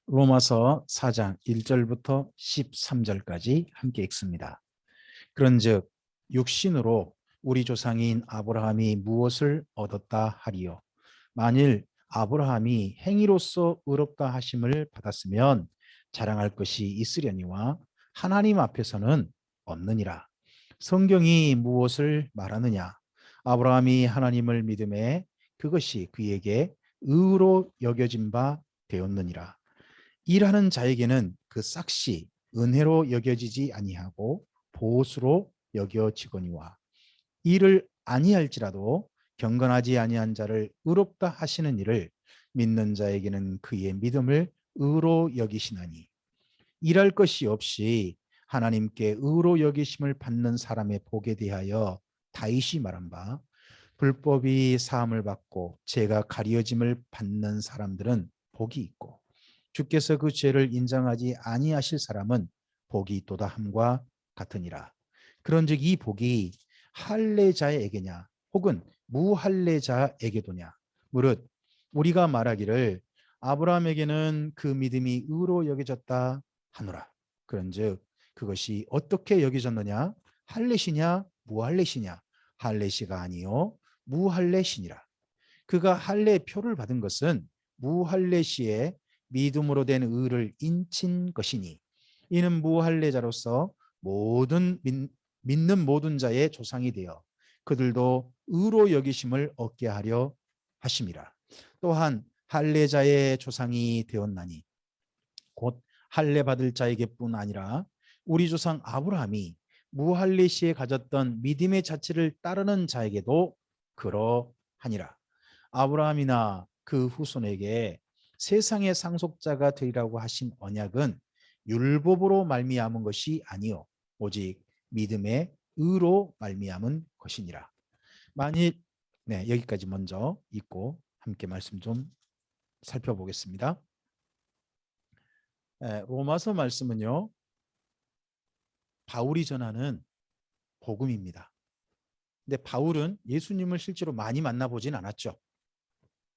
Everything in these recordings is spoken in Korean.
로마서 4장 1절부터 13절까지 함께 읽습니다. 그런즉 육신으로 우리 조상인 아브라함이 무엇을 얻었다 하리요? 만일 아브라함이 행위로서 의롭다 하심을 받았으면 자랑할 것이 있으려니와 하나님 앞에서는 없느니라. 성경이 무엇을 말하느냐? 아브라함이 하나님을 믿음에 그것이 그에게 의로 여겨진 바 되었느니라. 일하는 자에게는 그 싹시 은혜로 여겨지지 아니하고 보수로 여겨지거니와 일을 아니할지라도 경건하지 아니한 자를 의롭다 하시는 이를 믿는 자에게는 그의 믿음을 의로 여기시나니 일할 것이 없이 하나님께 의로 여기심을 받는 사람의 복에 대하여 다윗이 말한 바 불법이 사함을 받고 죄가 가려짐을 받는 사람들은 복이 있고 주께서 그 죄를 인정하지 아니하실 사람은 복이 있도다 함과 같으니라. 그런즉 이 복이 할례자에게냐 혹은 무할례자에게도냐 무릇 우리가 말하기를 아브라함에게는 그 믿음이 의로 여겨졌다 하노라. 그런즉 그것이 어떻게 여겨졌느냐? 할례시냐 무할례시냐? 할례시가 아니요 무할례시니라. 그가 할례 표를 받은 것은 무할례시에 믿음으로 된 의를 인친 것이니 이는 무할례자로서 모든 믿는 모든 자의 조상이 되어 그들도 의로 여기심을 얻게 하려 하심이라. 또한 할례자의 조상이 되었나니 곧 할례 받을 자에게뿐 아니라 우리 조상 아브라함이 무할례시에 가졌던 믿음의 자체를 따르는 자에게도 그러하니라. 아브라함이나 그 후손에게 세상의 상속자가 되리라고 하신 언약은 율법으로 말미암은 것이 아니요 오직 믿음의 의로 말미암은 것이니라. 만일 여기까지 먼저 읽고 함께 말씀 좀 살펴보겠습니다. 로마서 말씀은요 바울이 전하는 복음입니다. 근데 바울은 예수님을 실제로 많이 만나보진 않았죠.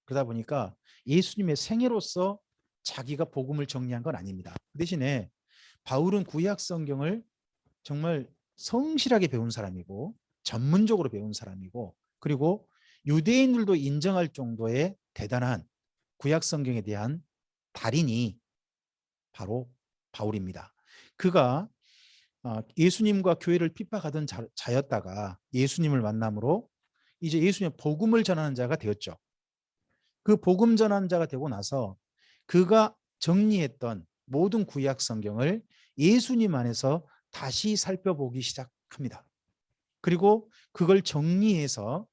그러다 보니까 예수님의 생애로서 자기가 복음을 정리한 건 아닙니다. 그 대신에 바울은 구약 성경을 정말 성실하게 배운 사람이고 전문적으로 배운 사람이고 그리고 유대인들도 인정할 정도의 대단한 구약 성경에 대한 달인이 바로 바울입니다. 그가 예수님과 교회를 핍박하던 자였다가 예수님을 만남으로 이제 예수님의 복음을 전하는 자가 되었죠. 그 복음 전하는 자가 되고 나서 그가 정리했던 모든 구약 성경을 예수님 안에서 다시 살펴보기 시작합니다. 그리고 그걸 정리해서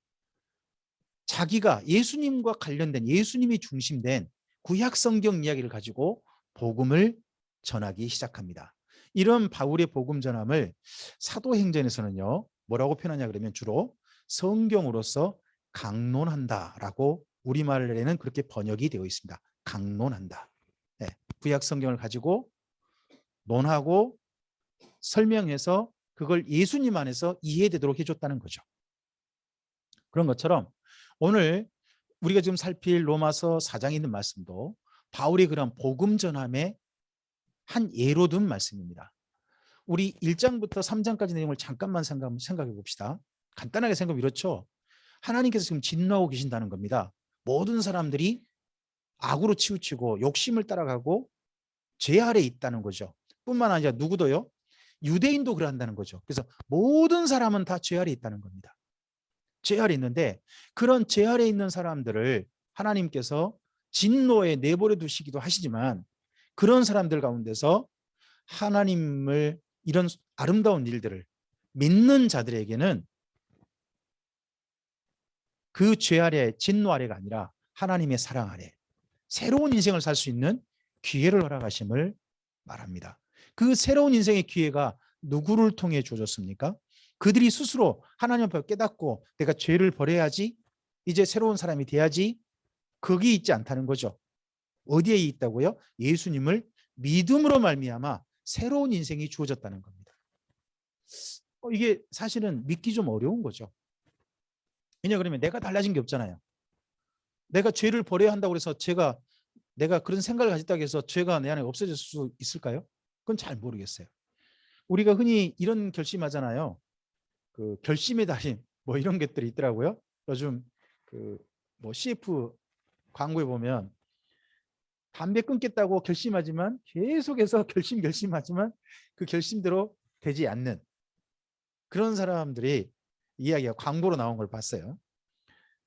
자기가 예수님과 관련된 예수님이 중심된 구약 성경 이야기를 가지고 복음을 전하기 시작합니다. 이런 바울의 복음 전함을 사도행전에서는요 뭐라고 표현하냐 그러면 주로 성경으로서 강론한다라고 우리말에는 그렇게 번역이 되어 있습니다. 강론한다. 네, 구약 성경을 가지고 논하고 설명해서 그걸 예수님 안에서 이해되도록 해줬다는 거죠. 그런 것처럼 오늘 우리가 지금 살필 로마서 4장에 있는 말씀도 바울이 그런 복음 전함의 한 예로 든 말씀입니다. 우리 1장부터 3장까지 내용을 잠깐만 생각해 봅시다. 간단하게 생각하면 이렇죠. 하나님께서 지금 진노하고 계신다는 겁니다. 모든 사람들이 악으로 치우치고 욕심을 따라가고 죄 아래 있다는 거죠. 뿐만 아니라 누구도요? 유대인도 그런다는 거죠. 그래서 모든 사람은 다 죄 아래 있다는 겁니다. 죄 아래 있는데 그런 죄 아래 있는 사람들을 하나님께서 진노에 내버려 두시기도 하시지만 그런 사람들 가운데서 하나님을 이런 아름다운 일들을 믿는 자들에게는 그 죄 아래 진노 아래가 아니라 하나님의 사랑 아래 새로운 인생을 살 수 있는 기회를 허락하심을 말합니다. 그 새로운 인생의 기회가 누구를 통해 주어졌습니까? 그들이 스스로 하나님 앞에 깨닫고 내가 죄를 버려야지 이제 새로운 사람이 돼야지 거기 있지 않다는 거죠. 어디에 있다고요? 예수님을 믿음으로 말미암아 새로운 인생이 주어졌다는 겁니다. 이게 사실은 믿기 좀 어려운 거죠. 왜냐 그러면 내가 달라진 게 없잖아요. 내가 죄를 버려야 한다고 해서 제가 내가 그런 생각을 가졌다고 해서 죄가 내 안에 없어질 수 있을까요? 그건 잘 모르겠어요. 우리가 흔히 이런 결심하잖아요. 그 결심의 달인 뭐 이런 것들이 있더라고요. 요즘 그 뭐 CF 광고에 보면 담배 끊겠다고 결심하지만 계속해서 결심하지만 그 결심대로 되지 않는 그런 사람들이 이야기가 광고로 나온 걸 봤어요.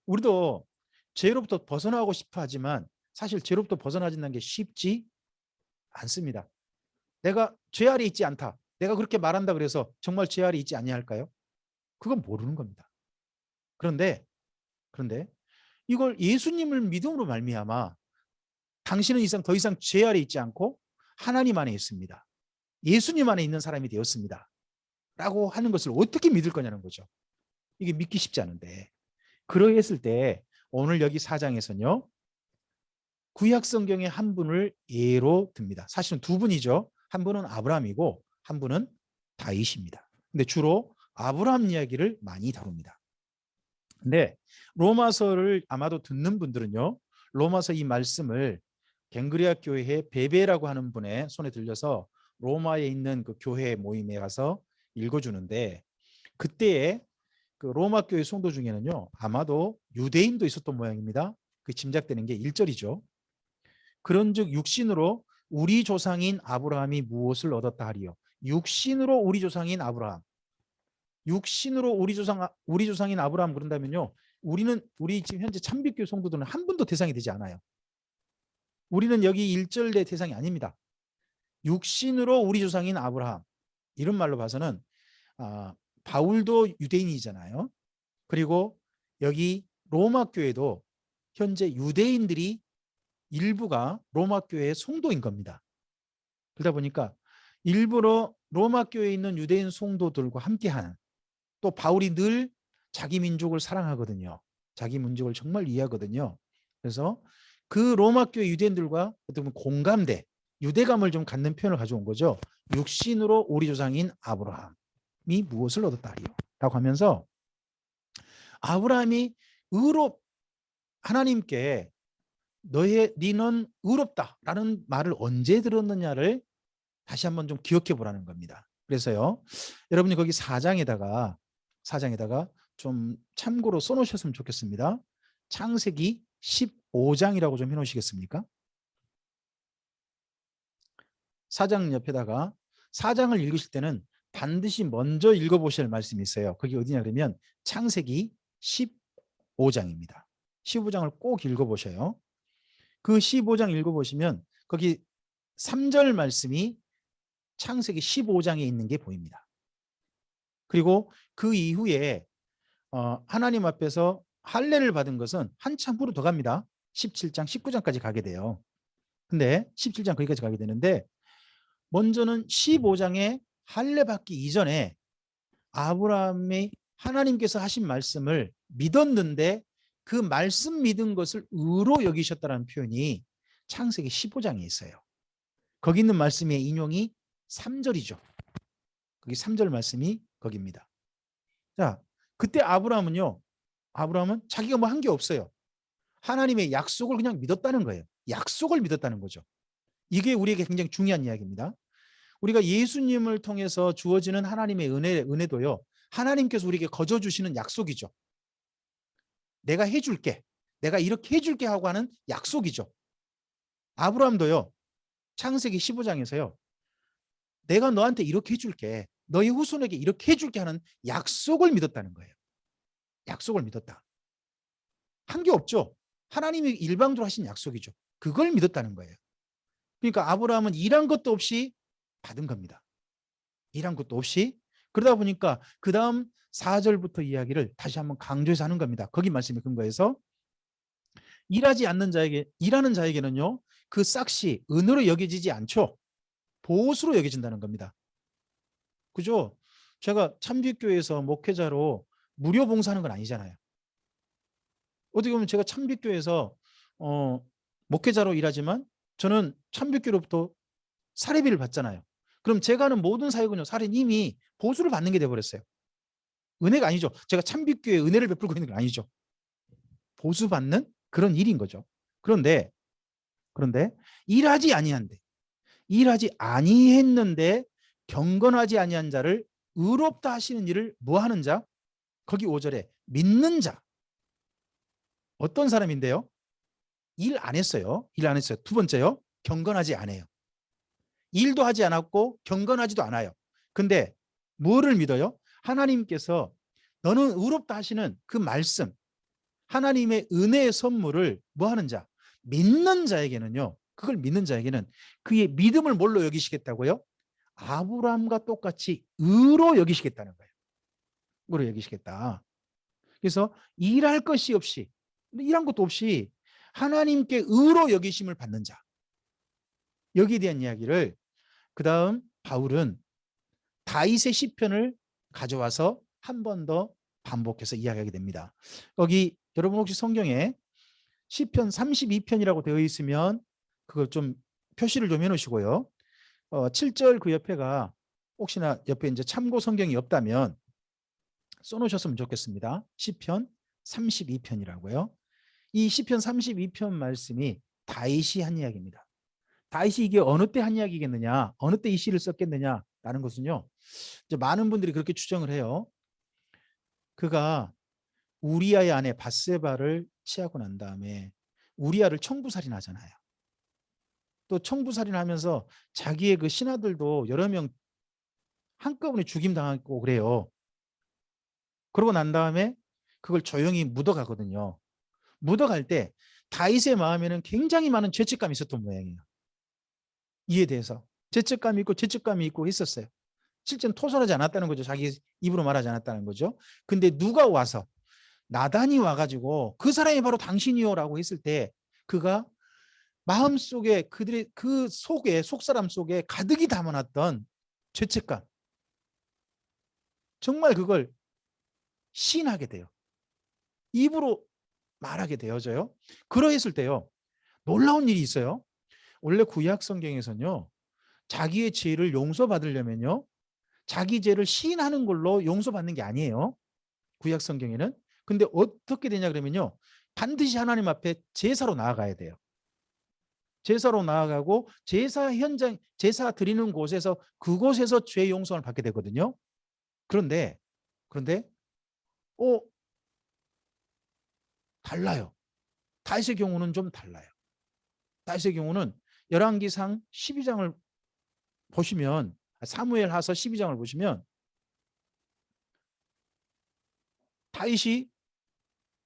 우리도 죄로부터 벗어나고 싶어 하지만 사실 죄로부터 벗어나지는 게 쉽지 않습니다. 내가 죄 아래 있지 않다. 내가 그렇게 말한다 그래서 정말 죄 아래 있지 않냐 할까요? 그건 모르는 겁니다. 그런데 이걸 예수님을 믿음으로 말미암아 당신은 이상 더 이상 죄 아래 있지 않고 하나님 안에 있습니다. 예수님 안에 있는 사람이 되었습니다. 라고 하는 것을 어떻게 믿을 거냐는 거죠. 이게 믿기 쉽지 않은데. 그러했을 때 오늘 여기 4장에서는요. 구약 성경의 한 분을 예로 듭니다. 사실은 두 분이죠. 한 분은 아브라함이고 한 분은 다윗입니다. 근데 주로 아브라함 이야기를 많이 다룹니다. 근데 로마서를 아마도 듣는 분들은요. 로마서 이 말씀을 갱그리아 교회의 베베라고 하는 분의 손에 들려서 로마에 있는 그 교회 모임에 가서 읽어주는데 그때에 그 로마 교회 성도 중에는요. 아마도 유대인도 있었던 모양입니다. 그 짐작되는 게 1절이죠. 그런즉 육신으로 우리 조상인 아브라함이 무엇을 얻었다 하리요. 육신으로 우리 조상인 아브라함. 육신으로 우리 조상인 아브라함 그런다면요. 우리 지금 현재 참빛교회 성도들은 한 분도 대상이 되지 않아요. 우리는 여기 1절의 대상이 아닙니다. 육신으로 우리 조상인 아브라함. 이런 말로 봐서는 바울도 유대인이잖아요. 그리고 여기 로마 교회도 현재 유대인들이 일부가 로마 교회의 성도인 겁니다. 그러다 보니까 일부러 로마 교회에 있는 유대인 성도들과 함께하는 또 바울이 늘 자기 민족을 사랑하거든요. 자기 민족을 정말 이해하거든요. 그래서 그 로마 교회 유대인들과 어떻게 보면 공감대, 유대감을 좀 갖는 표현을 가져온 거죠. 육신으로 우리 조상인 아브라함이 무엇을 얻었다 하리요? 라고 하면서 아브라함이 하나님께 니는 의롭다라는 말을 언제 들었느냐를 다시 한번 좀 기억해 보라는 겁니다. 그래서요. 여러분이 거기 4장에다가 좀 참고로 써놓으셨으면 좋겠습니다. 창세기 15장이라고 좀 해놓으시겠습니까? 4장 옆에다가 4장을 읽으실 때는 반드시 먼저 읽어보셔야 할 말씀이 있어요. 그게 어디냐 그러면 창세기 15장입니다. 15장을 꼭 읽어보셔요. 그 15장 읽어보시면 거기 3절 말씀이 창세기 15장에 있는 게 보입니다. 그리고 그 이후에 하나님 앞에서 할례를 받은 것은 한참 후로 더 갑니다. 17장, 19장까지 가게 돼요. 근데 17장 거기까지 가게 되는데 먼저는 15장에 할례 받기 이전에 아브라함이 하나님께서 하신 말씀을 믿었는데 그 말씀 믿은 것을 의로 여기셨다는 표현이 창세기 15장에 있어요. 거기 있는 말씀의 인용이 3절이죠. 거기 3절 말씀이 거기입니다. 자, 그때 아브라함은 자기가 뭐 한 게 없어요. 하나님의 약속을 그냥 믿었다는 거예요. 약속을 믿었다는 거죠. 이게 우리에게 굉장히 중요한 이야기입니다. 우리가 예수님을 통해서 주어지는 하나님의 은혜도요. 하나님께서 우리에게 거저 주시는 약속이죠. 내가 해줄게. 내가 이렇게 해줄게 하고 하는 약속이죠. 아브라함도요. 창세기 15장에서요. 내가 너한테 이렇게 해줄게. 너희 후손에게 이렇게 해줄게 하는 약속을 믿었다는 거예요. 약속을 믿었다. 한 게 없죠. 하나님이 일방적으로 하신 약속이죠. 그걸 믿었다는 거예요. 그러니까 아브라함은 일한 것도 없이 받은 겁니다. 일한 것도 없이. 그러다 보니까 그 다음 4절부터 이야기를 다시 한번 강조해서 하는 겁니다. 거기 말씀에 근거해서 일하는 자에게는요. 그 싹시 은으로 여겨지지 않죠. 보수로 여겨진다는 겁니다. 그죠? 제가 참빛교회에서 목회자로 무료 봉사하는 건 아니잖아요. 어떻게 보면 제가 참빛교회에서 목회자로 일하지만 저는 참빛교회로부터 사례비를 받잖아요. 그럼 제가 하는 모든 사역은요. 사례는 이미 보수를 받는 게 돼버렸어요. 은혜가 아니죠. 제가 참빛교회에 은혜를 베풀고 있는 건 아니죠. 보수받는 그런 일인 거죠. 그런데 그런데 일하지 아니한데, 일하지 아니했는데 경건하지 아니한 자를 의롭다 하시는 일을 뭐 하는 자? 거기 5절에 믿는 자. 어떤 사람인데요? 일 안 했어요. 일 안 했어요. 두 번째요. 경건하지 않아요. 일도 하지 않았고 경건하지도 않아요. 근데 뭐를 믿어요? 하나님께서 너는 의롭다 하시는 그 말씀, 하나님의 은혜의 선물을 뭐 하는 자? 믿는 자에게는요. 그걸 믿는 자에게는 그의 믿음을 뭘로 여기시겠다고요? 아브라함과 똑같이 의로 여기시겠다는 거예요. 의로 여기시겠다. 그래서 일할 것이 없이, 일한 것도 없이 하나님께 의로 여기심을 받는 자. 여기에 대한 이야기를 그 다음 바울은 다윗의 시편을 가져와서 한 번 더 반복해서 이야기하게 됩니다. 거기 여러분 혹시 성경에 시편 32편이라고 되어 있으면 그걸 좀 표시를 좀 해놓으시고요. 7절 그 옆에가 혹시나 옆에 이제 참고 성경이 없다면 써놓으셨으면 좋겠습니다. 시편 32편이라고요. 이 시편 32편 말씀이 다윗이 한 이야기입니다. 다윗이 이게 어느 때 한 이야기겠느냐, 어느 때 이 시를 썼겠느냐라는 것은요. 이제 많은 분들이 그렇게 추정을 해요. 그가 우리아의 아내 밧세바를 취하고 난 다음에 우리아를 청부살인하잖아요. 또 청부살인하면서 자기의 그 신하들도 여러 명 한꺼번에 죽임 당하고 그래요. 그러고 난 다음에 그걸 조용히 묻어가거든요. 묻어갈 때 다윗의 마음에는 굉장히 많은 죄책감이 있었던 모양이에요. 이에 대해서 죄책감이 있고 했었어요. 실제는 토설하지 않았다는 거죠. 자기 입으로 말하지 않았다는 거죠. 근데 누가 와서 나단이 와가지고 그 사람이 바로 당신이요라고 했을 때 그가 마음속에 그들의 그 속에 속사람 속에 가득히 담아놨던 죄책감, 정말 그걸 시인하게 돼요. 입으로 말하게 되어져요. 그러했을 때요. 놀라운 일이 있어요. 원래 구약 성경에서는요. 자기의 죄를 용서받으려면요. 자기 죄를 시인하는 걸로 용서받는 게 아니에요. 구약 성경에는. 근데 어떻게 되냐 그러면요. 반드시 하나님 앞에 제사로 나아가야 돼요. 제사로 나아가고 제사 현장, 제사 드리는 곳에서 그곳에서 죄 용서를 받게 되거든요. 그런데 어 달라요. 다윗의 경우는 좀 달라요. 다윗의 경우는 열왕기상 12장을 보시면 사무엘하서 12장을 보시면 다윗이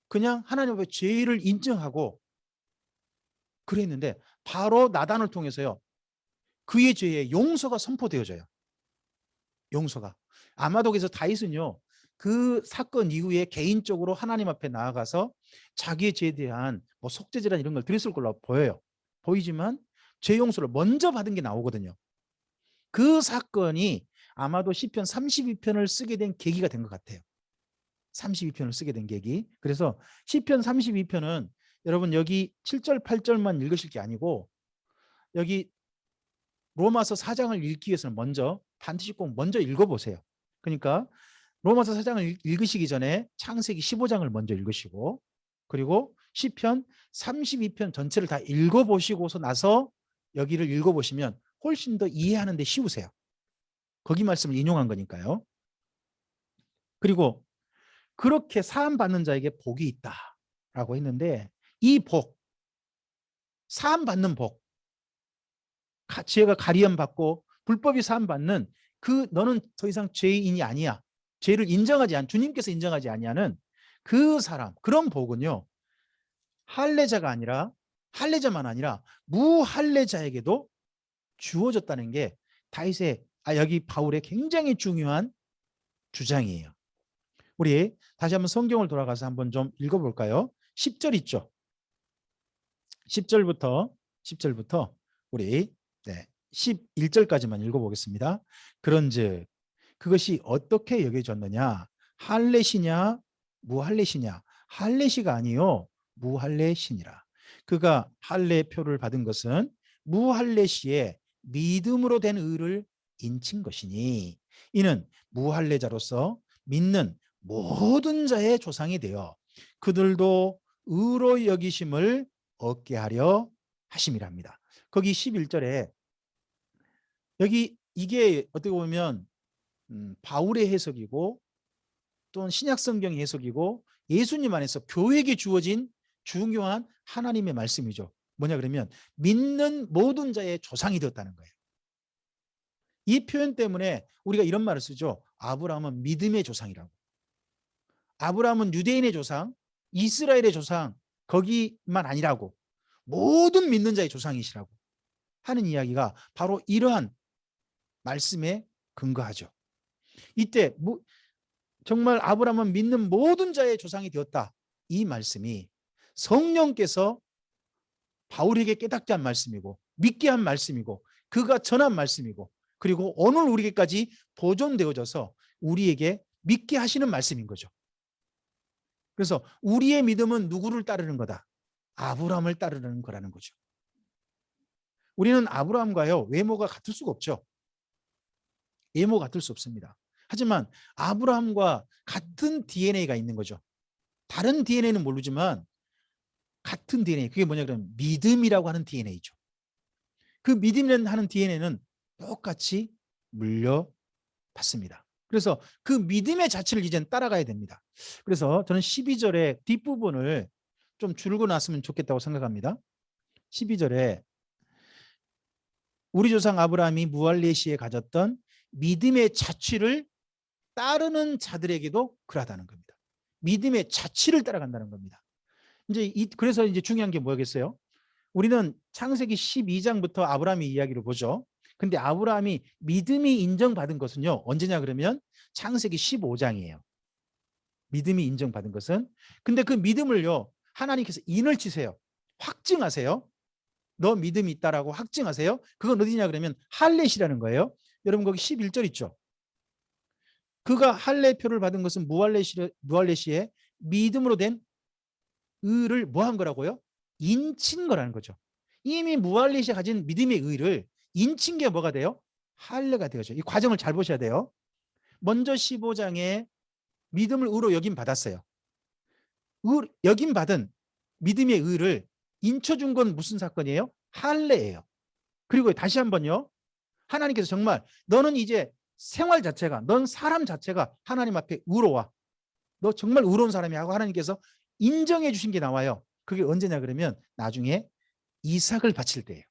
그냥 하나님 앞에 죄를 인정하고 그랬는데 바로 나단을 통해서요. 그의 죄의 용서가 선포되어져요. 용서가. 아마도 그래서 다윗은요. 그 사건 이후에 개인적으로 하나님 앞에 나아가서 자기의 죄에 대한 뭐 속죄제나 이런 걸 드렸을 걸로 보여요. 보이지만 죄 용서를 먼저 받은 게 나오거든요. 그 사건이 아마도 시편 32편을 쓰게 된 계기가 된 것 같아요. 32편을 쓰게 된 계기. 그래서 시편 32편은 여러분 여기 7절 8절만 읽으실 게 아니고 여기 로마서 4장을 읽기 위해서는 반드시 꼭 먼저 읽어보세요. 그러니까 로마서 4장을 읽으시기 전에 창세기 15장을 먼저 읽으시고 그리고 시편 32편 전체를 다 읽어보시고서 나서 여기를 읽어보시면 훨씬 더 이해하는 데 쉬우세요. 거기 말씀을 인용한 거니까요. 그리고 그렇게 사함 받는 자에게 복이 있다라고 했는데 이 복, 사함 받는 복, 죄가 가리움 받고 불법이 사함 받는 그 너는 더 이상 죄인이 아니야. 죄를 인정하지 않, 주님께서 인정하지 아니하는 그 사람, 그런 복은요. 할례자만 아니라 무할례자에게도 주어졌다는 게 다윗의 여기 바울의 굉장히 중요한 주장이에요. 우리 다시 한번 성경을 돌아가서 한번 좀 읽어볼까요? 10절 있죠. 10절부터 우리 11절까지만 읽어보겠습니다. 그런즉 그것이 어떻게 여겨졌느냐? 할례시냐 무할례시냐? 할례시가 아니요 무할례시니라. 그가 할례표를 받은 것은 무할례시에 믿음으로 된 의를 인친 것이니 이는 무할례자로서 믿는 모든 자의 조상이 되어 그들도 의로 여기심을 얻게 하려 하심이랍니다. 거기 11절에 여기 이게 어떻게 보면 바울의 해석이고 또는 신약 성경 해석이고 예수님 안에서 교회에게 주어진 중요한 하나님의 말씀이죠. 뭐냐 그러면 믿는 모든 자의 조상이 되었다는 거예요. 이 표현 때문에 우리가 이런 말을 쓰죠. 아브라함은 믿음의 조상이라고. 아브라함은 유대인의 조상, 이스라엘의 조상, 거기만 아니라고. 모든 믿는 자의 조상이시라고 하는 이야기가 바로 이러한 말씀에 근거하죠. 이때 정말 아브라함은 믿는 모든 자의 조상이 되었다. 이 말씀이 성령께서 바울에게 깨닫게 한 말씀이고 믿게 한 말씀이고 그가 전한 말씀이고 그리고 오늘 우리에게까지 보존되어져서 우리에게 믿게 하시는 말씀인 거죠. 그래서 우리의 믿음은 누구를 따르는 거다? 아브라함을 따르는 거라는 거죠. 우리는 아브라함과요 외모가 같을 수가 없죠. 외모가 같을 수 없습니다. 하지만 아브라함과 같은 DNA가 있는 거죠. 다른 DNA는 모르지만 같은 DNA, 그게 뭐냐 그러면 믿음이라고 하는 DNA죠. 그 믿음이라는 하는 DNA는 똑같이 물려받습니다. 그래서 그 믿음의 자체를 이제는 따라가야 됩니다. 그래서 저는 12절의 뒷부분을 좀 줄고 놨으면 좋겠다고 생각합니다. 12절에 우리 조상 아브라함이 무할레시에 가졌던 믿음의 자취를 따르는 자들에게도 그러하다는 겁니다. 믿음의 자취를 따라간다는 겁니다. 그래서 이제 중요한 게 뭐겠어요? 우리는 창세기 12장부터 아브라함의 이야기를 보죠. 근데 아브라함이 믿음이 인정받은 것은요. 언제냐 그러면 창세기 15장이에요. 믿음이 인정받은 것은. 근데 그 믿음을요. 하나님께서 인을 치세요. 확증하세요. 너 믿음이 있다라고 확증하세요. 그건 어디냐 그러면 할렛이라는 거예요. 여러분 거기 11절 있죠. 그가 할례표를 받은 것은 무할레시에 믿음으로 된 의를 뭐 한 거라고요? 인친 거라는 거죠. 이미 무할레시에 가진 믿음의 의를 인친 게 뭐가 돼요? 할례가 되어져. 이 과정을 잘 보셔야 돼요. 먼저 15장에 믿음을 의로 여김 받았어요. 여김 받은 믿음의 의를 인쳐준 건 무슨 사건이에요? 할례예요. 그리고 다시 한번요. 하나님께서 정말 너는 이제 생활 자체가, 넌 사람 자체가 하나님 앞에 의로워. 너 정말 의로운 사람이 하고 하나님께서 인정해 주신 게 나와요. 그게 언제냐 그러면 나중에 이삭을 바칠 때예요.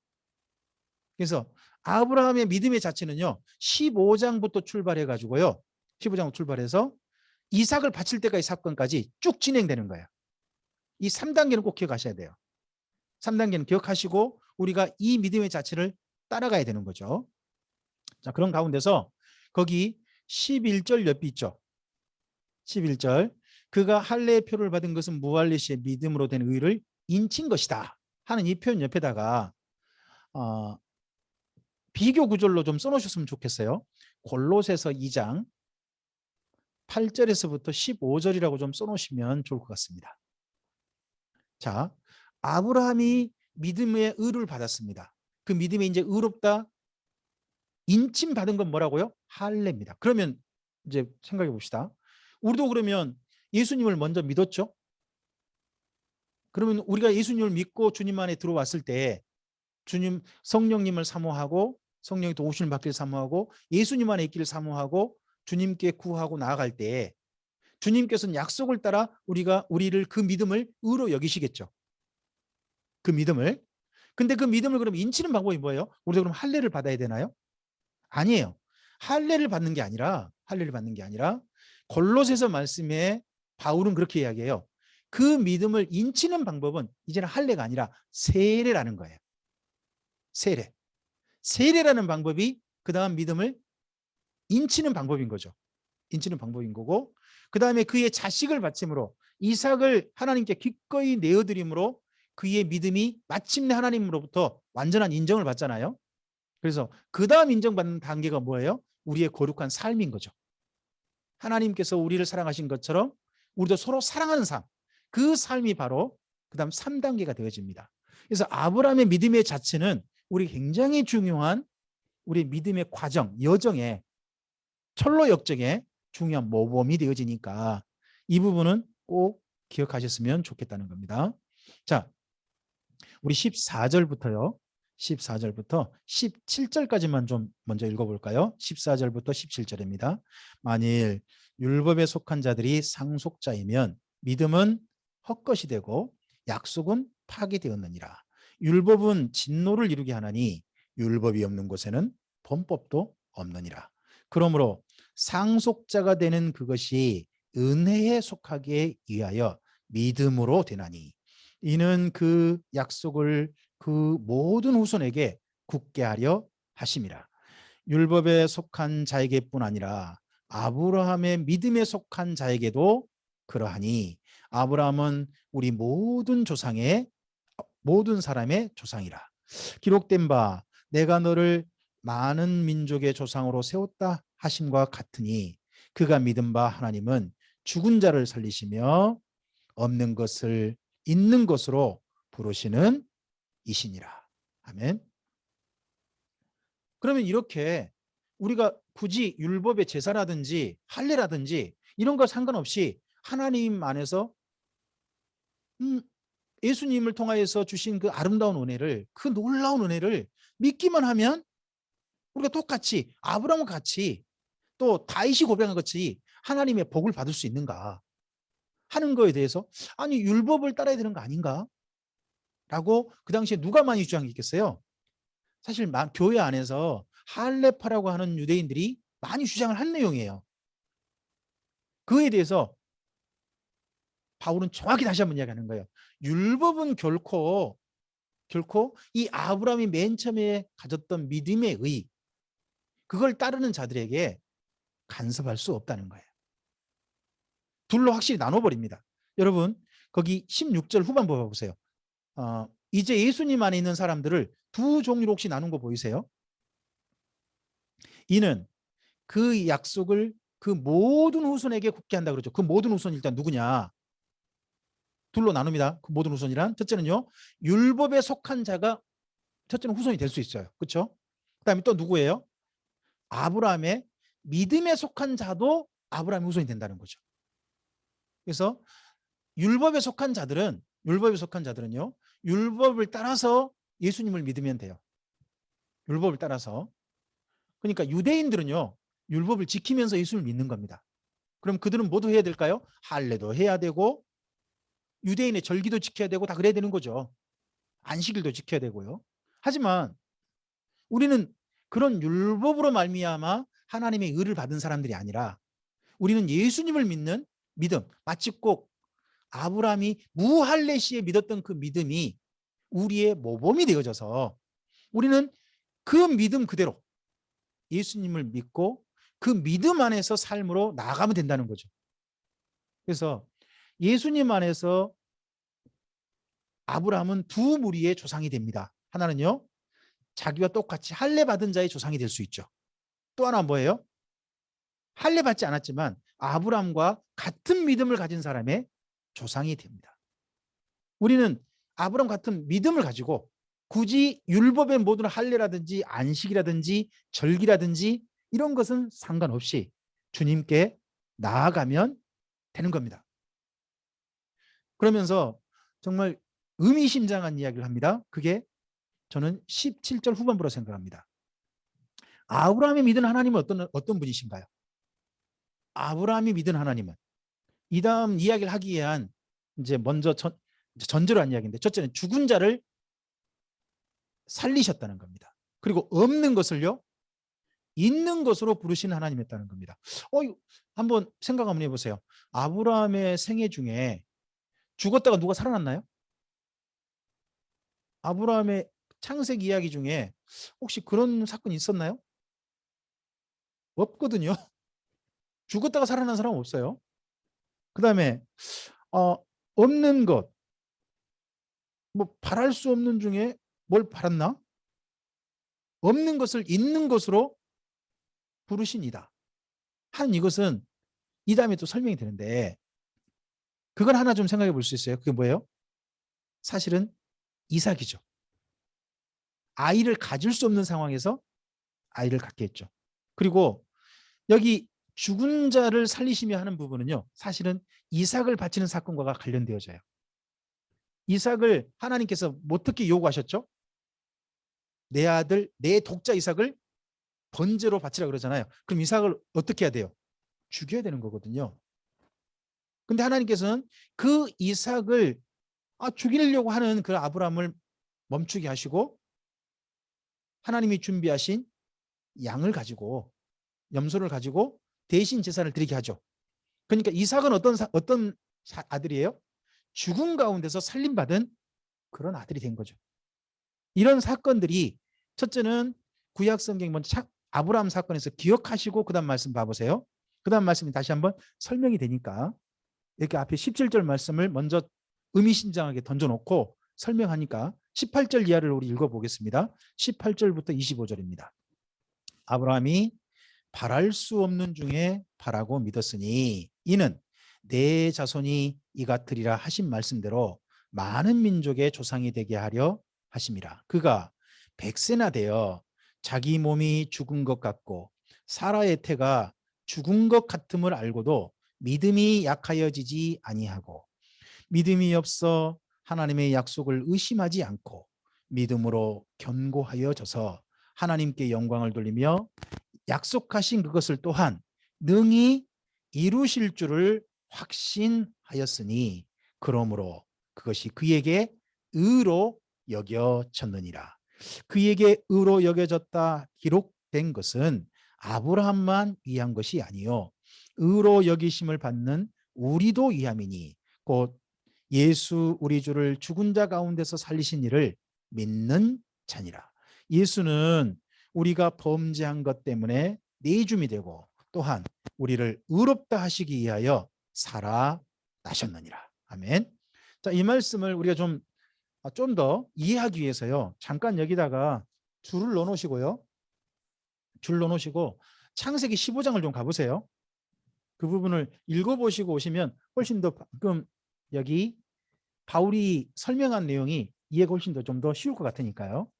그래서 아브라함의 믿음의 자체는요. 15장부터 출발해 가지고요. 15장 출발해서 이삭을 바칠 때까지 사건까지 쭉 진행되는 거예요. 이 3단계는 꼭 기억하셔야 돼요. 3단계는 기억하시고 우리가 이 믿음의 자체를 따라가야 되는 거죠. 자, 그런 가운데서 거기 11절 옆에 있죠. 11절 그가 할례의 표를 받은 것은 무할레시의 믿음으로 된 의를 인친 것이다 하는 이 표현 옆에다가 비교 구절로 좀 써놓으셨으면 좋겠어요. 골로새서 2장 8절에서부터 15절이라고 좀 써놓으시면 좋을 것 같습니다. 자, 아브라함이 믿음의 의를 받았습니다. 그 믿음에 이제 의롭다 인침 받은 건 뭐라고요? 할례입니다. 그러면 이제 생각해 봅시다. 우리도 그러면 예수님을 먼저 믿었죠? 그러면 우리가 예수님을 믿고 주님 안에 들어왔을 때 주님 성령님을 사모하고 성령이 도우심을 받기를 사모하고 예수님 안에 있기를 사모하고 주님께 구하고 나아갈 때 주님께서는 약속을 따라 우리를 그 믿음을 의로 여기시겠죠. 그 믿음을. 근데 그 믿음을 그럼 인치는 방법이 뭐예요? 우리가 그럼 할례를 받아야 되나요? 아니에요. 할례를 받는 게 아니라 골로새서 말씀에 바울은 그렇게 이야기해요. 그 믿음을 인치는 방법은 이제는 할례가 아니라 세례라는 거예요. 세례라는 방법이 그 다음 믿음을 인치는 방법인 거죠. 인치는 방법인 거고 그 다음에 그의 자식을 바침으로 이삭을 하나님께 기꺼이 내어드림으로 그의 믿음이 마침내 하나님으로부터 완전한 인정을 받잖아요. 그래서 그 다음 인정받는 단계가 뭐예요? 우리의 거룩한 삶인 거죠. 하나님께서 우리를 사랑하신 것처럼 우리도 서로 사랑하는 삶, 그 삶이 바로 그 다음 3단계가 되어집니다. 그래서 아브라함의 믿음의 자체는 우리 굉장히 중요한 우리 믿음의 과정, 여정에 철로 역정에 중요한 모범이 되어지니까 이 부분은 꼭 기억하셨으면 좋겠다는 겁니다. 자, 우리 14절부터요. 14절부터 17절까지만 좀 먼저 읽어볼까요? 14절부터 17절입니다. 만일 율법에 속한 자들이 상속자이면 믿음은 헛것이 되고 약속은 파기되었느니라. 율법은 진노를 이루게 하나니 율법이 없는 곳에는 범법도 없느니라. 그러므로 상속자가 되는 그것이 은혜에 속하게 위하여 믿음으로 되나니 이는 그 약속을 그 모든 후손에게 굳게 하려 하심이라. 율법에 속한 자에게뿐 아니라 아브라함의 믿음에 속한 자에게도 그러하니 아브라함은 우리 모든 사람의 조상이라. 기록된 바 내가 너를 많은 민족의 조상으로 세웠다 하심과 같으니 그가 믿은 바 하나님은 죽은 자를 살리시며 없는 것을 있는 것으로 부르시는 이시니라. 아멘. 그러면 이렇게 우리가 굳이 율법의 제사라든지 할례라든지 이런 거 상관없이 하나님 안에서 예수님을 통하여서 주신 그 아름다운 은혜를, 그 놀라운 은혜를 믿기만 하면 우리가 똑같이 아브라함과 같이 또 다윗이 고백한 것이 하나님의 복을 받을 수 있는가 하는 거에 대해서 아니 율법을 따라야 되는 거 아닌가? 라고 그 당시에 누가 많이 주장했겠어요? 사실 교회 안에서 할례파라고 하는 유대인들이 많이 주장을 한 내용이에요. 그에 대해서 바울은 정확히 다시 한번 이야기하는 거예요. 율법은 결코 이 아브라함이 맨 처음에 가졌던 믿음의 의, 그걸 따르는 자들에게 간섭할 수 없다는 거예요. 둘로 확실히 나눠버립니다. 여러분 거기 16절 후반부 보세요. 이제 예수님 안에 있는 사람들을 두 종류로 혹시 나눈 거 보이세요? 이는 그 약속을 그 모든 후손에게 굳게 한다 그러죠. 그 모든 후손이 일단 누구냐? 둘로 나눕니다. 그 모든 후손이란 첫째는요. 율법에 속한 자가 첫째는 후손이 될 수 있어요. 그렇죠? 그다음에 또 누구예요? 아브라함의 믿음에 속한 자도 아브라함의 후손이 된다는 거죠. 그래서 율법에 속한 자들은요. 율법을 따라서 예수님을 믿으면 돼요. 율법을 따라서. 그러니까 유대인들은요. 율법을 지키면서 예수를 믿는 겁니다. 그럼 그들은 모두 해야 될까요? 할례도 해야 되고 유대인의 절기도 지켜야 되고 다 그래야 되는 거죠. 안식일도 지켜야 되고요. 하지만 우리는 그런 율법으로 말미암아 하나님의 의를 받은 사람들이 아니라 우리는 예수님을 믿는 믿음, 마치 꼭 아브라함이 무할례 시에 믿었던 그 믿음이 우리의 모범이 되어져서 우리는 그 믿음 그대로 예수님을 믿고 그 믿음 안에서 삶으로 나아가면 된다는 거죠. 그래서 예수님 안에서 아브라함은 두 무리의 조상이 됩니다. 하나는요. 자기와 똑같이 할례 받은 자의 조상이 될 수 있죠. 또 하나 뭐예요? 할례 받지 않았지만 아브라함과 같은 믿음을 가진 사람의 조상이 됩니다. 우리는 아브라함 같은 믿음을 가지고 굳이 율법의 모든 할례라든지 안식이라든지 절기라든지 이런 것은 상관없이 주님께 나아가면 되는 겁니다. 그러면서 정말 의미심장한 이야기를 합니다. 그게 저는 17절 후반부로 생각합니다. 아브라함이 믿은 하나님은 어떤 분이신가요? 아브라함이 믿은 하나님은 이 다음 이야기를 하기 위한 이제 먼저 전제로 한 이야기인데 첫째는 죽은 자를 살리셨다는 겁니다. 그리고 없는 것을요 있는 것으로 부르신 하나님이었다는 겁니다. 한번 생각 한번 해보세요. 아브라함의 생애 중에 죽었다가 누가 살아났나요? 아브라함의 창세기 이야기 중에 혹시 그런 사건이 있었나요? 없거든요. 죽었다가 살아난 사람은 없어요. 그 다음에 없는 것, 뭐 바랄 수 없는 중에 뭘 바랐나? 없는 것을 있는 것으로 부르시니다. 한 이것은 이 다음에 또 설명이 되는데 그걸 하나 좀 생각해 볼 수 있어요. 그게 뭐예요? 사실은 이삭이죠. 아이를 가질 수 없는 상황에서 아이를 갖게 했죠. 그리고 여기 죽은 자를 살리시며 하는 부분은요. 사실은 이삭을 바치는 사건과 관련되어져요. 이삭을 하나님께서 어떻게 요구하셨죠? 내 아들, 내 독자 이삭을 번제로 바치라 그러잖아요. 그럼 이삭을 어떻게 해야 돼요? 죽여야 되는 거거든요. 근데 하나님께서는 그 이삭을 죽이려고 하는 그 아브라함을 멈추게 하시고 하나님이 준비하신 양을 가지고, 염소를 가지고 대신 제사를 드리게 하죠. 그러니까 이삭은 어떤 아들이에요? 죽음 가운데서 살림받은 그런 아들이 된 거죠. 이런 사건들이, 첫째는 구약 성경 먼저 아브라함 사건에서 기억하시고 그다음 말씀 봐보세요. 그다음 말씀이 다시 한번 설명이 되니까 이렇게 앞에 17절 말씀을 먼저 의미심장하게 던져놓고 설명하니까 18절 이하를 우리 읽어보겠습니다. 18절부터 25절입니다. 아브라함이 바랄 수 없는 중에 바라고 믿었으니 이는 내 자손이 이 같으리라 하신 말씀대로 많은 민족의 조상이 되게 하려 하심이라. 그가 100세나 되어 자기 몸이 죽은 것 같고 사라의 태가 죽은 것 같음을 알고도 믿음이 약하여지지 아니하고 믿음이 없어 하나님의 약속을 의심하지 않고 믿음으로 견고하여져서 하나님께 영광을 돌리며 약속하신 그것을 또한 능히 이루실 줄을 확신하였으니 그러므로 그것이 그에게 의로 여겨졌느니라. 그에게 의로 여겨졌다 기록된 것은 아브라함만 위한 것이 아니요 의로 여기심을 받는 우리도 위함이니 곧 예수 우리 주를 죽은 자 가운데서 살리신 이를 믿는 자니라. 예수는 우리가 범죄한 것 때문에 내줌이 되고 또한 우리를 의롭다 하시기 위하여 살아나셨느니라. 아멘. 자, 이 말씀을 우리가 좀 더 이해하기 위해서요. 잠깐 여기다가 줄을 넣어 놓으시고요. 줄 넣어 놓으시고 창세기 15장을 좀 가보세요. 그 부분을 읽어보시고 오시면 훨씬 더 방금 여기 바울이 설명한 내용이 이해가 훨씬 더 좀 더 쉬울 것 같으니까요.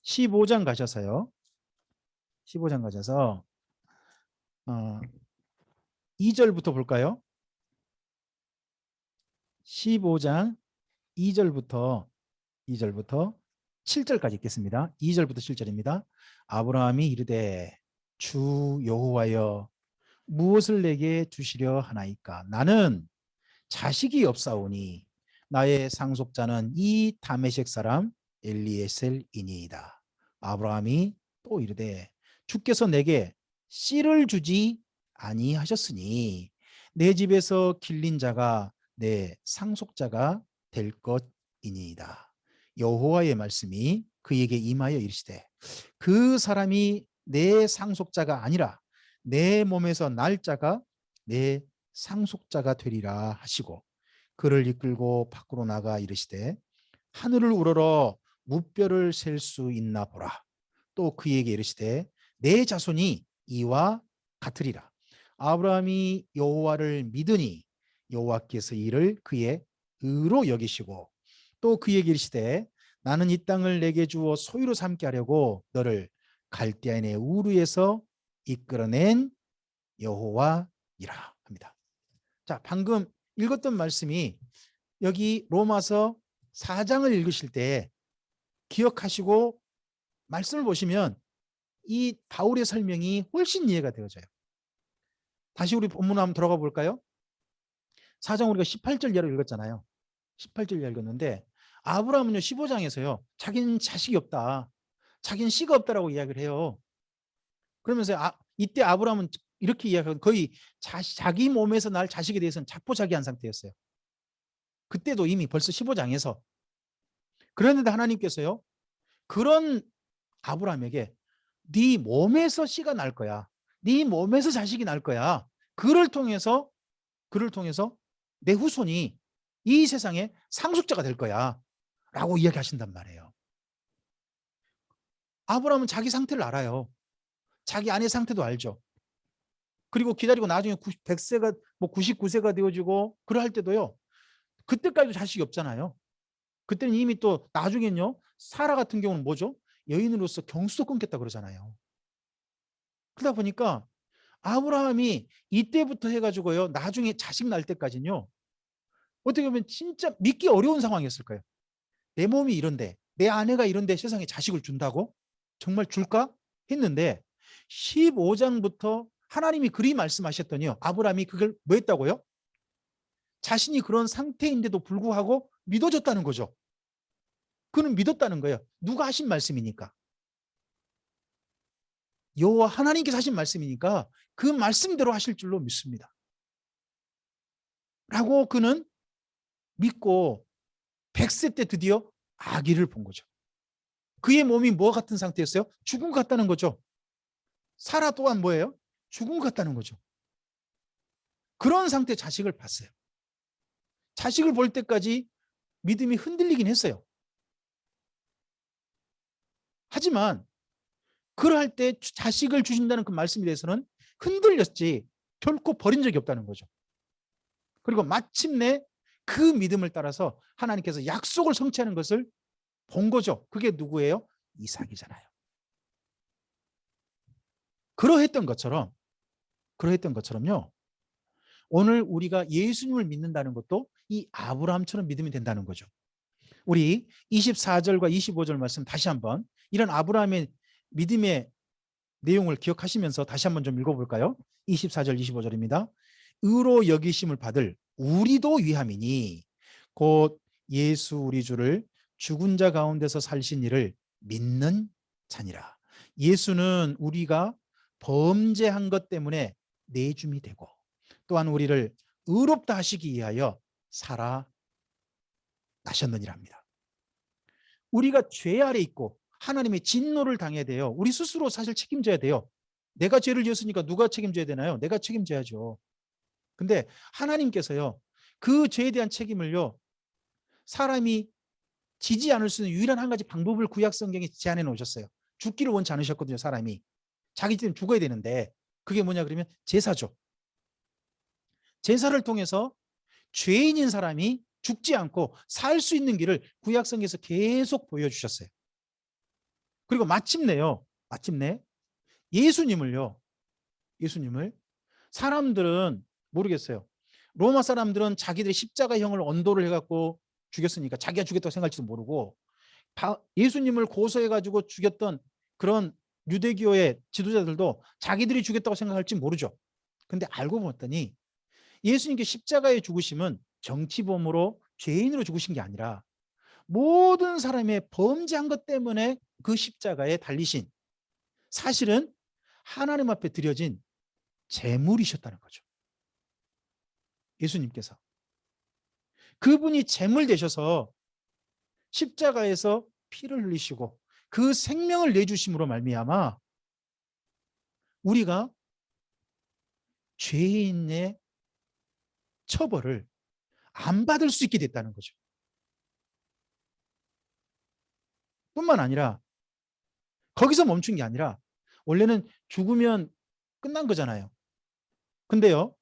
15장 가셔서요. 15장 가셔서 2절부터 볼까요? 15장 2절부터 7절까지 읽겠습니다. 2절부터 7절입니다. 아브라함이 이르되 주 여호와여 무엇을 내게 주시려 하나이까? 나는 자식이 없사오니 나의 상속자는 이 다메섹 사람 엘리에셀이니이다. 아브라함이 또 이르되 주께서 내게 씨를 주지 아니하셨으니 내 집에서 길린 자가 내 상속자가 될 것이니이다. 여호와의 말씀이 그에게 임하여 이르시되 그 사람이 내 상속자가 아니라 내 몸에서 날 자가 내 상속자가 되리라 하시고 그를 이끌고 밖으로 나가 이르시되 하늘을 우러러 무뼈를 셀 수 있나 보라. 또 그에게 이르시되 내 자손이 이와 같으리라. 아브라함이 여호와를 믿으니 여호와께서 이를 그의 의로 여기시고 또 그에게 이르시되 나는 이 땅을 내게 주어 소유로 삼게 하려고 너를 갈대아인의 우르에서 이끌어낸 여호와이라 합니다. 자, 방금 읽었던 말씀이 여기 로마서 4장을 읽으실 때 기억하시고 말씀을 보시면 이 바울의 설명이 훨씬 이해가 되어져요. 다시 우리 본문 한번 들어가 볼까요? 4장 우리가 18절 이하로 읽었잖아요. 18절 이하 읽었는데 아브라함은요 15장에서요 자기는 자식이 없다. 자기는 씨가 없다라고 이야기를 해요. 그러면서 이때 아브라함은 이렇게 이야기하고 거의 자기 몸에서 날 자식에 대해서는 자포자기한 상태였어요. 그때도 이미 벌써 15장에서. 그런데 하나님께서요 그런 아브라함에게 네 몸에서 씨가 날 거야. 네 몸에서 자식이 날 거야. 그를 통해서 내 후손이 이 세상에 상속자가 될 거야 라고 이야기하신단 말이에요. 아브라함은 자기 상태를 알아요. 자기 아내 상태도 알죠. 그리고 기다리고 나중에 100세가 99세가 되어지고 그럴 때도요 그때까지도 자식이 없잖아요. 그때는 이미 또 나중엔요 사라 같은 경우는 뭐죠? 여인으로서 경수도 끊겼다 그러잖아요. 그러다 보니까 아브라함이 이때부터 해가지고요 나중에 자식 날 때까지는요 어떻게 보면 진짜 믿기 어려운 상황이었을 거예요. 내 몸이 이런데, 내 아내가 이런데 세상에 자식을 준다고? 정말 줄까? 했는데 15장부터 하나님이 그리 말씀하셨더니요. 아브라함이 그걸 뭐 했다고요? 자신이 그런 상태인데도 불구하고 믿어줬다는 거죠. 그는 믿었다는 거예요. 누가 하신 말씀이니까. 여호와 하나님께서 하신 말씀이니까 그 말씀대로 하실 줄로 믿습니다. 라고 그는 믿고 100세 때 드디어 아기를 본 거죠. 그의 몸이 뭐 같은 상태였어요? 죽은 것 같다는 거죠. 사라 또한 뭐예요? 죽은 것 같다는 거죠. 그런 상태 자식을 봤어요. 자식을 볼 때까지 믿음이 흔들리긴 했어요. 하지만 그럴 때 자식을 주신다는 그 말씀에 대해서는 흔들렸지 결코 버린 적이 없다는 거죠. 그리고 마침내 그 믿음을 따라서 하나님께서 약속을 성취하는 것을 본 거죠. 그게 누구예요? 이삭이잖아요. 그러했던 것처럼요. 오늘 우리가 예수님을 믿는다는 것도 이 아브라함처럼 믿음이 된다는 거죠. 우리 24절과 25절 말씀 다시 한번 이런 아브라함의 믿음의 내용을 기억하시면서 다시 한번 좀 읽어볼까요? 24절 25절입니다. 의로 여기심을 받을 우리도 위함이니 곧 예수 우리 주를 죽은 자 가운데서 살신 이를 믿는 자니라. 예수는 우리가 범죄한 것 때문에 내줌이 되고 또한 우리를 의롭다 하시기 위하여 살아나셨느니라 합니다. 우리가 죄 아래 있고 하나님의 진노를 당해야 돼요. 우리 스스로 사실 책임져야 돼요. 내가 죄를 지었으니까 누가 책임져야 되나요? 내가 책임져야죠. 근데 하나님께서요. 그 죄에 대한 책임을요. 사람이 지지 않을 수 있는 유일한 한 가지 방법을 구약 성경에 제안해 놓으셨어요. 죽기를 원치 않으셨거든요. 사람이. 자기 때문에 죽어야 되는데 그게 뭐냐 그러면 제사죠. 제사를 통해서 죄인인 사람이 죽지 않고 살 수 있는 길을 구약 성경에서 계속 보여주셨어요. 그리고 마침내 예수님을 사람들은 모르겠어요. 로마 사람들은 자기들이 십자가형을 언도를 해갖고 죽였으니까 자기가 죽였다고 생각할지도 모르고 예수님을 고소해가지고 죽였던 그런 유대교의 지도자들도 자기들이 죽였다고 생각할지 모르죠. 근데 알고 봤더니 예수님께 십자가의 죽으심은 정치범으로 죄인으로 죽으신 게 아니라 모든 사람의 범죄한 것 때문에 그 십자가에 달리신 사실은 하나님 앞에 드려진 제물이셨다는 거죠. 예수님께서. 그분이 제물 되셔서 십자가에서 피를 흘리시고 그 생명을 내주심으로 말미암아 우리가 죄인의 처벌을 안 받을 수 있게 됐다는 거죠. 뿐만 아니라 거기서 멈춘 게 아니라 원래는 죽으면 끝난 거잖아요. 근데요.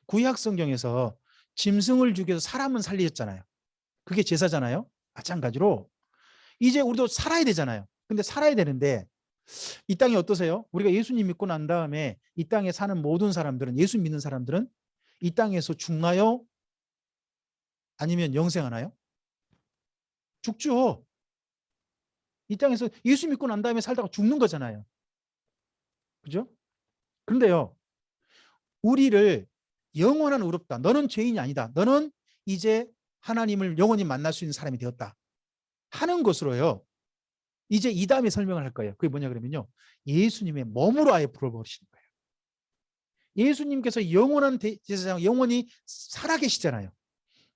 구약 성경에서 짐승을 죽여서 사람은 살리셨잖아요. 그게 제사잖아요. 마찬가지로 이제 우리도 살아야 되잖아요. 근데 살아야 되는데 이 땅이 어떠세요? 우리가 예수님 믿고 난 다음에 이 땅에 사는 모든 사람들은 예수 믿는 사람들은 이 땅에서 죽나요? 아니면 영생하나요? 죽죠. 이 땅에서 예수 믿고 난 다음에 살다가 죽는 거잖아요. 그죠? 그런데요. 우리를 영원한 의롭다. 너는 죄인이 아니다. 너는 이제 하나님을 영원히 만날 수 있는 사람이 되었다. 하는 것으로요. 이제 이 다음에 설명을 할 거예요. 그게 뭐냐 그러면요. 예수님의 몸으로 아예 불어버리시는 거예요. 예수님께서 영원한 제사장 영원히 살아계시잖아요.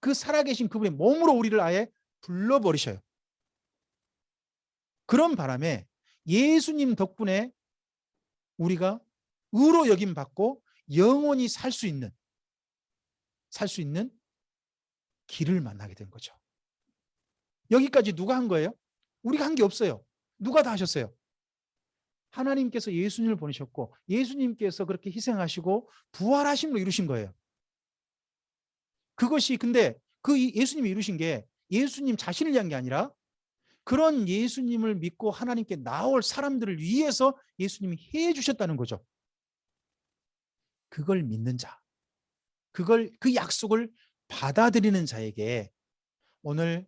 그 살아계신 그분의 몸으로 우리를 아예 불러버리셔요. 그런 바람에 예수님 덕분에 우리가 의로 여김 받고 영원히 살 수 있는 길을 만나게 된 거죠. 여기까지 누가 한 거예요? 우리가 한 게 없어요. 누가 다 하셨어요? 하나님께서 예수님을 보내셨고 예수님께서 그렇게 희생하시고 부활하심으로 이루신 거예요. 그것이 근데 그 예수님이 이루신 게 예수님 자신을 위한 게 아니라 그런 예수님을 믿고 하나님께 나올 사람들을 위해서 예수님이 해 주셨다는 거죠. 그걸 믿는 자. 그 약속을 받아들이는 자에게 오늘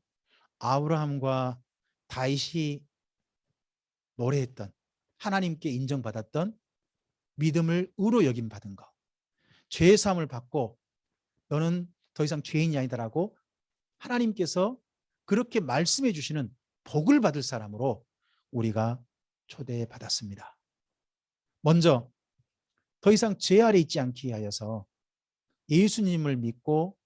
아브라함과 다윗이 노래했던, 하나님께 인정받았던 믿음을 의로 여김 받은 것, 죄의 사함을 받고 너는 더 이상 죄인이 아니다라고 하나님께서 그렇게 말씀해 주시는 복을 받을 사람으로 우리가 초대받았습니다. 먼저 더 이상 죄 아래 있지 않기 위하여서 예수님을 믿고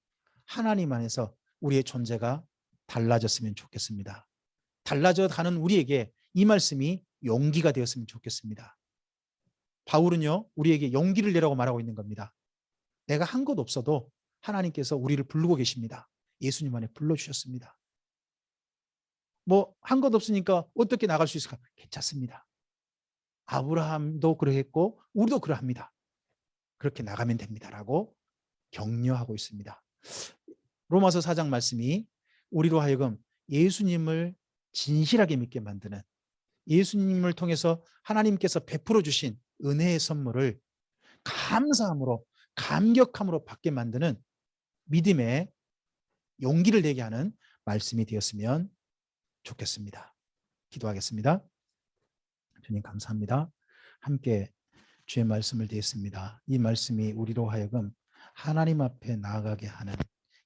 하나님 안에서 우리의 존재가 달라졌으면 좋겠습니다. 달라져 가는 우리에게 이 말씀이 용기가 되었으면 좋겠습니다. 바울은요, 우리에게 용기를 내라고 말하고 있는 겁니다. 내가 한 것 없어도 하나님께서 우리를 부르고 계십니다. 예수님 안에 불러주셨습니다. 뭐 한 것 없으니까 어떻게 나갈 수 있을까? 괜찮습니다. 아브라함도 그러했고 우리도 그러합니다. 그렇게 나가면 됩니다라고 격려하고 있습니다. 로마서 4장 말씀이 우리로 하여금 예수님을 진실하게 믿게 만드는, 예수님을 통해서 하나님께서 베풀어 주신 은혜의 선물을 감사함으로, 감격함으로 받게 만드는 믿음의 용기를 내게 하는 말씀이 되었으면 좋겠습니다. 기도하겠습니다. 주님 감사합니다. 함께 주의 말씀을 드렸습니다. 이 말씀이 우리로 하여금 하나님 앞에 나아가게 하는,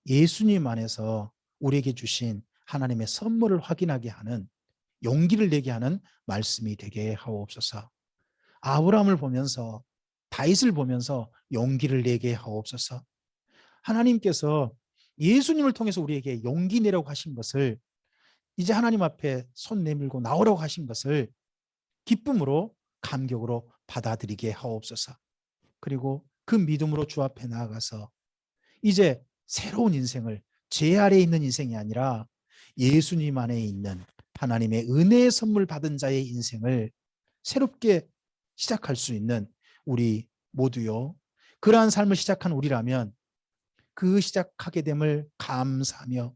예수님 안에서 우리에게 주신 하나님의 선물을 확인하게 하는, 용기를 내게 하는 말씀이 되게 하옵소서. 아브라함을 보면서, 다윗을 보면서 용기를 내게 하옵소서. 하나님께서 예수님을 통해서 우리에게 용기 내라고 하신 것을, 이제 하나님 앞에 손 내밀고 나오라고 하신 것을 기쁨으로, 감격으로 받아들이게 하옵소서. 그리고 그 믿음으로 주 앞에 나아가서 이제 새로운 인생을, 죄 아래에 있는 인생이 아니라 예수님 안에 있는 하나님의 은혜의 선물 받은 자의 인생을 새롭게 시작할 수 있는 우리 모두요, 그러한 삶을 시작한 우리라면 그 시작하게 됨을 감사하며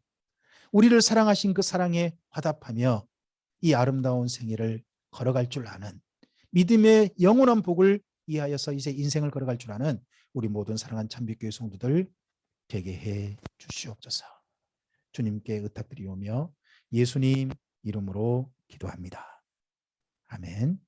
우리를 사랑하신 그 사랑에 화답하며 이 아름다운 생애를 걸어갈 줄 아는, 믿음의 영원한 복을 위하여서 이제 인생을 걸어갈 줄 아는 우리 모든 사랑하는 참빛교회 성도들 되게 해 주시옵소서. 주님께 의탁드리오며 예수님 이름으로 기도합니다. 아멘.